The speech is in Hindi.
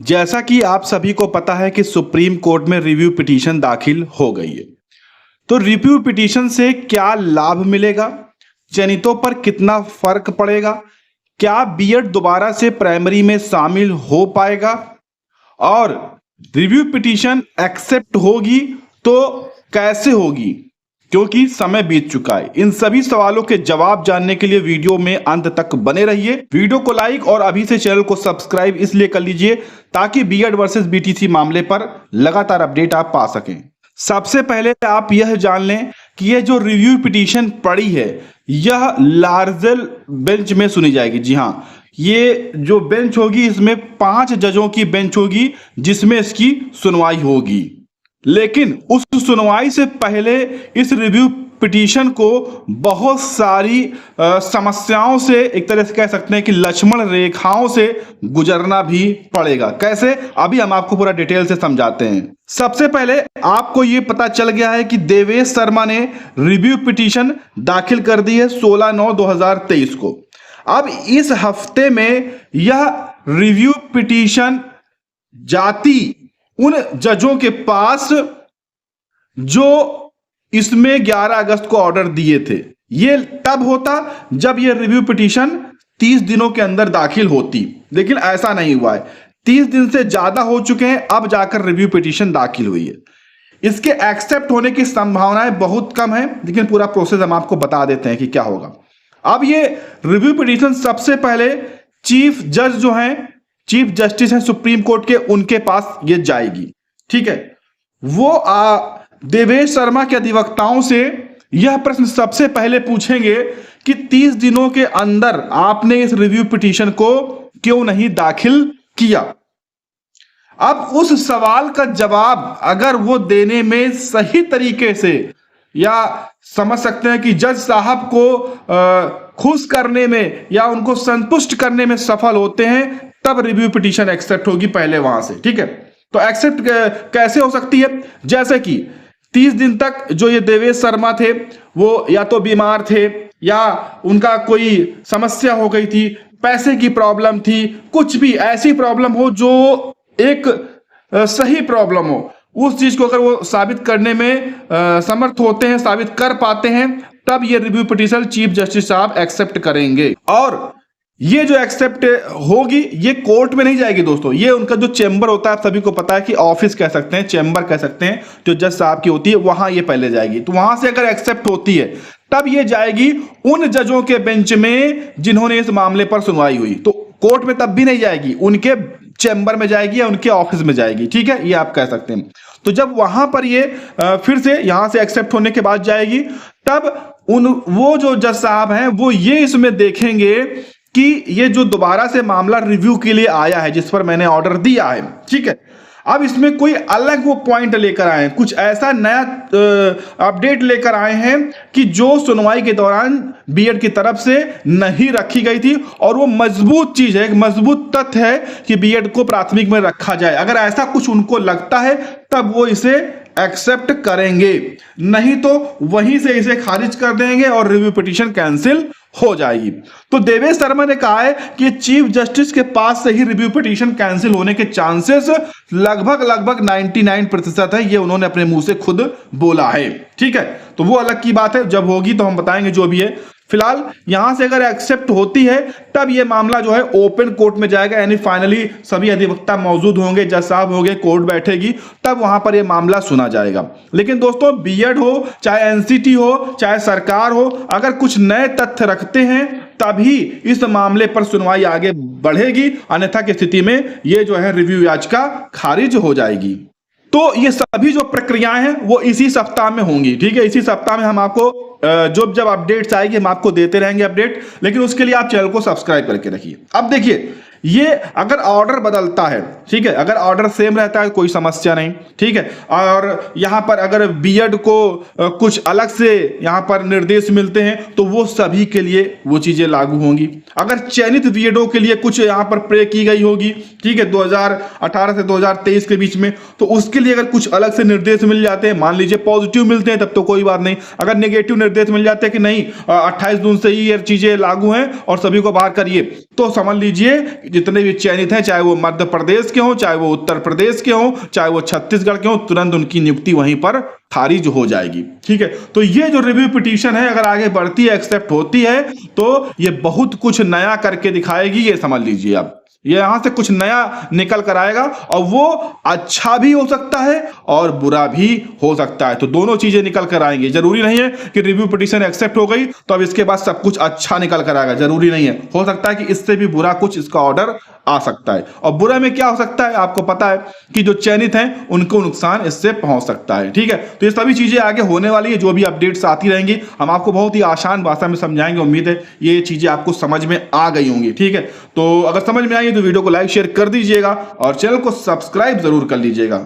जैसा कि आप सभी को पता है कि सुप्रीम कोर्ट में रिव्यू पिटीशन दाखिल हो गई है। तो रिव्यू पिटीशन से क्या लाभ मिलेगा, चयनितों पर कितना फर्क पड़ेगा, क्या बीएड दोबारा से प्राइमरी में शामिल हो पाएगा और रिव्यू पिटीशन एक्सेप्ट होगी तो कैसे होगी, क्योंकि समय बीत चुका है। इन सभी सवालों के जवाब जानने के लिए वीडियो में अंत तक बने रहिए। वीडियो को लाइक और अभी से चैनल को सब्सक्राइब इसलिए कर लीजिए ताकि बीएड वर्सेस बीटीसी मामले पर लगातार अपडेट आप पा सकें। सबसे पहले आप यह जान लें कि यह जो रिव्यू पिटीशन पड़ी है यह लार्जर बेंच में सुनी जाएगी। जी हाँ, ये जो बेंच होगी इसमें 5 जजों की बेंच होगी जिसमें इसकी सुनवाई होगी। लेकिन उस सुनवाई से पहले इस रिव्यू पिटीशन को बहुत सारी समस्याओं से, एक तरह से कह सकते हैं कि लक्ष्मण रेखाओं से गुजरना भी पड़ेगा। कैसे, अभी हम आपको पूरा डिटेल से समझाते हैं। सबसे पहले आपको यह पता चल गया है कि देवेश शर्मा ने रिव्यू पिटीशन दाखिल कर दी है 16/9/2023 को। अब इस हफ्ते में यह रिव्यू पिटीशन जाती उन जजों के पास जो इसमें 11 अगस्त को ऑर्डर दिए थे। ये तब होता जब ये रिव्यू पिटीशन 30 दिनों के अंदर दाखिल होती, लेकिन ऐसा नहीं हुआ है। 30 दिन से ज्यादा हो चुके हैं, अब जाकर रिव्यू पिटीशन दाखिल हुई है। इसके एक्सेप्ट होने की संभावनाएं बहुत कम है, लेकिन पूरा प्रोसेस हम आपको बता देते हैं कि क्या होगा। अब ये रिव्यू पिटीशन सबसे पहले चीफ जज जो हैं, चीफ जस्टिस हैं सुप्रीम कोर्ट के, उनके पास ये जाएगी। ठीक है, वो देवेश शर्मा के अधिवक्ताओं से यह प्रश्न सबसे पहले पूछेंगे कि 30 दिनों के अंदर आपने इस रिव्यू पिटीशन को क्यों नहीं दाखिल किया। अब उस सवाल का जवाब अगर वो देने में सही तरीके से, या समझ सकते हैं कि जज साहब को खुश करने में या उनको संतुष्ट करने में सफल होते हैं, तब रिव्यू पिटीशन एक्सेप्ट होगी पहले वहां से। ठीक है, तो एक्सेप्ट कैसे हो सकती है, जैसे कि 30 दिन तक जो ये देवेश शर्मा थे वो या तो बीमार थे या उनका कोई समस्या हो गई थी, पैसे की प्रॉब्लम थी, कुछ भी ऐसी प्रॉब्लम हो जो एक सही प्रॉब्लम हो, उस चीज को अगर वो साबित करने में समर्थ होते हैं, साबित कर पाते हैं, तब ये रिव्यू पिटीशन चीफ जस्टिस साहब एक्सेप्ट करेंगे। और ये जो एक्सेप्ट होगी ये कोर्ट में नहीं जाएगी दोस्तों, ये उनका जो चेंबर होता है, सभी को पता है कि ऑफिस कह सकते हैं, चेंबर कह सकते हैं, जो जज साहब की होती है, वहां ये पहले जाएगी। तो वहां से अगर एक्सेप्ट होती है तब ये जाएगी उन जजों के बेंच में जिन्होंने इस मामले पर सुनवाई हुई। तो कोर्ट में तब भी नहीं जाएगी, उनके चेंबर में जाएगी या उनके ऑफिस में जाएगी। ठीक है, ये आप कह सकते हैं। तो जब वहां पर ये फिर से यहां से एक्सेप्ट होने के बाद जाएगी, तब वो जो जज साहब हैं वो ये इसमें देखेंगे कि ये जो दोबारा से मामला रिव्यू के लिए आया है, जिस पर मैंने ऑर्डर दिया है, ठीक है, अब इसमें कोई अलग वो पॉइंट लेकर आए हैं, कुछ ऐसा नया अपडेट लेकर आए हैं कि जो सुनवाई के दौरान बीएड की तरफ से नहीं रखी गई थी, और वो मजबूत चीज है, एक मजबूत तथ्य है कि बीएड को प्राथमिक में रखा जाए। अगर ऐसा कुछ उनको लगता है तब वो इसे एक्सेप्ट करेंगे, नहीं तो वहीं से इसे खारिज कर देंगे और रिव्यू पिटीशन कैंसिल हो जाएगी। तो देवेश शर्मा ने कहा है कि चीफ जस्टिस के पास से ही रिव्यू पिटीशन कैंसिल होने के चांसेस लगभग 99% है, ये उन्होंने अपने मुंह से खुद बोला है। ठीक है, तो वो अलग की बात है, जब होगी तो हम बताएंगे जो भी है। फिलहाल यहां से अगर एक्सेप्ट होती है तब ये मामला जो है ओपन कोर्ट में जाएगा, यानी फाइनली सभी अधिवक्ता मौजूद होंगे, जज साहब होंगे, कोर्ट बैठेगी, तब वहां पर ये मामला सुना जाएगा। लेकिन दोस्तों, बीएड हो, चाहे एनसीटी हो, चाहे सरकार हो, अगर कुछ नए तथ्य रखते हैं तभी इस मामले पर सुनवाई आगे बढ़ेगी, अन्यथा की स्थिति में ये जो है रिव्यू याचिका खारिज हो जाएगी। तो ये सभी जो प्रक्रियाएं हैं वो इसी सप्ताह में होंगी। ठीक है, इसी सप्ताह में हम आपको जब अपडेट्स आएगी हम आपको देते रहेंगे अपडेट, लेकिन उसके लिए आप चैनल को सब्सक्राइब करके रखिए। अब देखिए, ये अगर ऑर्डर बदलता है, ठीक है, अगर ऑर्डर सेम रहता है कोई समस्या नहीं। ठीक है, और यहां पर अगर बीएड को कुछ अलग से यहां पर निर्देश मिलते हैं तो वो सभी के लिए वो चीजें लागू होंगी। अगर चयनित बीएडओ के लिए कुछ यहां पर प्रे की गई होगी, ठीक है, 2018 से 2023 के बीच में, तो उसके लिए अगर कुछ अलग से निर्देश मिल जाते हैं, मान लीजिए पॉजिटिव मिलते हैं तब तो कोई बात नहीं। अगर नेगेटिव निर्देश मिल जाते हैं कि नहीं 28 जून से ही ये चीजें लागू हैं और सभी को बाहर करिए, तो समझ लीजिए जितने भी चयनित हैं, चाहे वो मध्य प्रदेश के हों, चाहे वो उत्तर प्रदेश के हों, चाहे वो छत्तीसगढ़ के हों, तुरंत उनकी नियुक्ति वहीं पर खारिज हो जाएगी। ठीक है, तो ये जो रिव्यू पिटीशन है अगर आगे बढ़ती है, एक्सेप्ट होती है, तो ये बहुत कुछ नया करके दिखाएगी, ये समझ लीजिए आप। ये यहां से कुछ नया निकल कर आएगा और वो अच्छा भी हो सकता है और बुरा भी हो सकता है। तो दोनों चीजें निकल कर आएंगी। जरूरी नहीं है कि रिव्यू पिटीशन एक्सेप्ट हो गई तो अब इसके बाद सब कुछ अच्छा निकल कर आएगा, जरूरी नहीं है। हो सकता है कि इससे भी बुरा कुछ इसका ऑर्डर आ सकता है। और बुरा में क्या हो सकता है, आपको पता है कि जो चयनित हैं उनको नुकसान इससे पहुंच सकता है। ठीक है, तो ये सभी चीजें आगे होने वाली है, जो भी अपडेट्स आती रहेंगी हम आपको बहुत ही आसान भाषा में समझाएंगे। उम्मीद है ये चीजें आपको समझ में आ गई होंगी। ठीक है, तो अगर समझ में आई तो वीडियो को लाइक शेयर कर दीजिएगा और चैनल को सब्सक्राइब जरूर कर लीजिएगा।